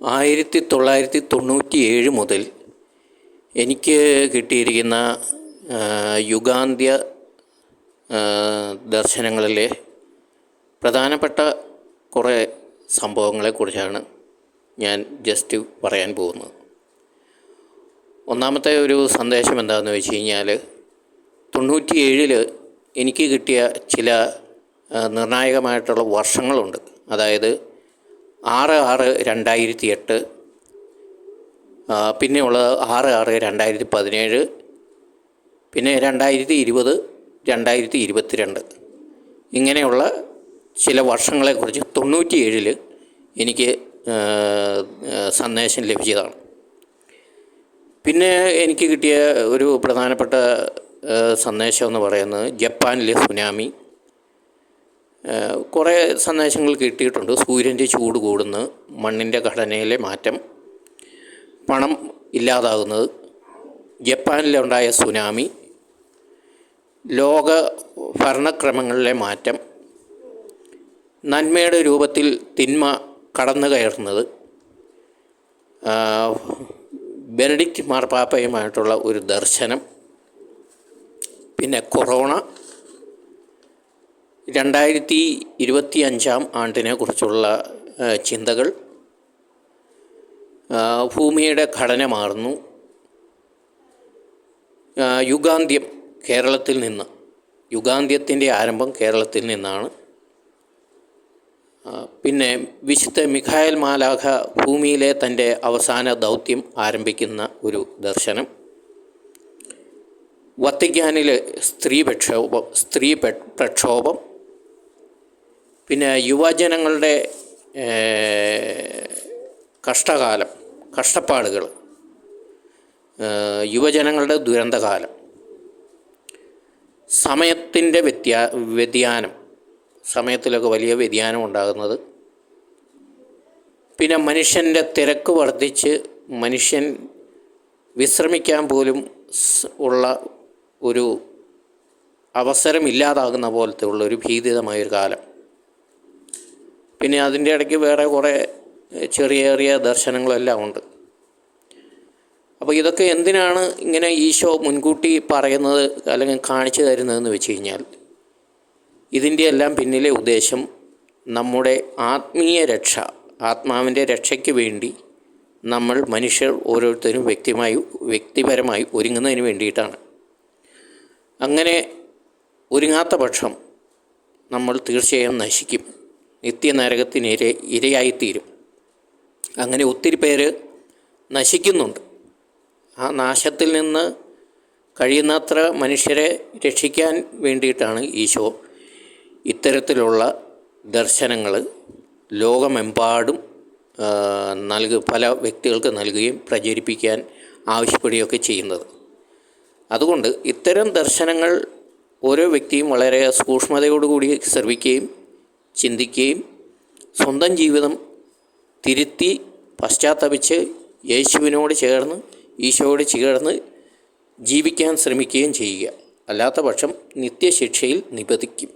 1997 മുതൽ എനിക്ക് കിട്ടിയിരിക്കുന്ന യുഗാന്ത്യ ദർശനങ്ങളിലെ പ്രധാനപ്പെട്ട കുറേ സംഭവങ്ങളെക്കുറിച്ചാണ് ഞാൻ ജസ്റ്റ് പറയാൻ പോകുന്നത്. ഒന്നാമത്തെ ഒരു സന്ദേശം എന്താണെന്ന് വെച്ച് കഴിഞ്ഞാൽ, 97 എനിക്ക് കിട്ടിയ ചില നിർണായകമായിട്ടുള്ള വർഷങ്ങളുണ്ട്. അതായത് 6/6/2008, പിന്നെയുള്ളത് 6/6/2017, പിന്നെ 2020, 2022. ഇങ്ങനെയുള്ള ചില വർഷങ്ങളെക്കുറിച്ച് 97 എനിക്ക് സന്ദേശം ലഭിച്ചതാണ്. പിന്നെ എനിക്ക് കിട്ടിയ ഒരു പ്രധാനപ്പെട്ട സന്ദേശം എന്ന് പറയുന്നത് ജപ്പാനിലെ സുനാമി. കുറേ സന്ദേശങ്ങൾ കിട്ടിയിട്ടുണ്ട്. സൂര്യൻ്റെ ചൂട് കൂടുന്നത്, മണ്ണിൻ്റെ ഘടനയിലെ മാറ്റം, പണം ഇല്ലാതാകുന്നത്, ജപ്പാനിലുണ്ടായ സുനാമി, ലോക ഭരണക്രമങ്ങളിലെ മാറ്റം, നന്മയുടെ രൂപത്തിൽ തിന്മ കടന്നു കയറുന്നത്, ബെനഡിക്റ്റ് മാർപ്പാപ്പയുമായിട്ടുള്ള ഒരു ദർശനം, പിന്നെ കൊറോണ, 2025 ആണ്ടിനെ കുറിച്ചുള്ള ചിന്തകൾ, ഭൂമിയുടെ ഘടന മാറുന്നു, യുഗാന്ത്യം കേരളത്തിൽ നിന്ന്, യുഗാന്ത്യത്തിൻ്റെ ആരംഭം കേരളത്തിൽ നിന്നാണ്. പിന്നെ വിശുദ്ധ മിഖായേൽ മാലാഖ ഭൂമിയിലെ തൻ്റെ അവസാന ദൗത്യം ആരംഭിക്കുന്ന ഒരു ദർശനം, വത്തിക്കാനിലെ സ്ത്രീ പ്രക്ഷോഭം, പിന്നെ യുവജനങ്ങളുടെ കഷ്ടപ്പാടുകൾ, യുവജനങ്ങളുടെ ദുരന്തകാലം, സമയത്തിൻ്റെ വ്യതിയാനം, സമയത്തിലൊക്കെ വലിയ വ്യതിയാനം ഉണ്ടാകുന്നത്, പിന്നെ മനുഷ്യൻ്റെ തിരക്ക് വർദ്ധിച്ച് മനുഷ്യൻ വിശ്രമിക്കാൻ പോലും ഉള്ള ഒരു അവസരമില്ലാതാകുന്ന പോലത്തെ ഉള്ള ഒരു ഭീതിതമായൊരു കാലം. പിന്നെ അതിൻ്റെ ഇടയ്ക്ക് വേറെ കുറേ ചെറിയ ദർശനങ്ങളെല്ലാം ഉണ്ട്. അപ്പോൾ ഇതൊക്കെ എന്തിനാണ് ഇങ്ങനെ ഈശോ മുൻകൂട്ടി പറയുന്നത് അല്ലെങ്കിൽ കാണിച്ചു തരുന്നതെന്ന് വെച്ച് കഴിഞ്ഞാൽ, ഇതിൻ്റെ എല്ലാം പിന്നിലെ ഉദ്ദേശം നമ്മുടെ ആത്മീയ രക്ഷ, ആത്മാവിൻ്റെ രക്ഷയ്ക്ക് വേണ്ടി നമ്മൾ മനുഷ്യർ ഓരോരുത്തരും വ്യക്തിപരമായി ഒരുങ്ങുന്നതിന് വേണ്ടിയിട്ടാണ്. അങ്ങനെ ഒരുങ്ങാത്ത പക്ഷം നമ്മൾ തീർച്ചയായും നശിക്കും, നിത്യനരകത്തിന് ഇരയായിത്തീരും. അങ്ങനെ ഒത്തിരി പേര് നശിക്കുന്നുണ്ട്. ആ നാശത്തിൽ നിന്ന് കഴിയുന്നത്ര മനുഷ്യരെ രക്ഷിക്കാൻ വേണ്ടിയിട്ടാണ് ഈശോ ഇത്തരത്തിലുള്ള ദർശനങ്ങൾ ലോകമെമ്പാടും പല വ്യക്തികൾക്ക് നൽകുകയും പ്രചരിപ്പിക്കാൻ ആവശ്യപ്പെടുകയൊക്കെ ചെയ്യുന്നത്. അതുകൊണ്ട് ഇത്തരം ദർശനങ്ങൾ ഓരോ വ്യക്തിയും വളരെ സൂക്ഷ്മതയോടുകൂടി ശ്രവിക്കുകയും ചിന്തിക്കുകയും സ്വന്തം ജീവിതം തിരുത്തി പശ്ചാത്തപിച്ച് യേശുവിനോട് ചേർന്ന് ഈശോയോട് ചേർന്ന് ജീവിക്കാൻ ശ്രമിക്കുകയും ചെയ്യുക. അല്ലാത്ത പക്ഷം നിത്യശിക്ഷയിൽ നിബന്ധിക്കും.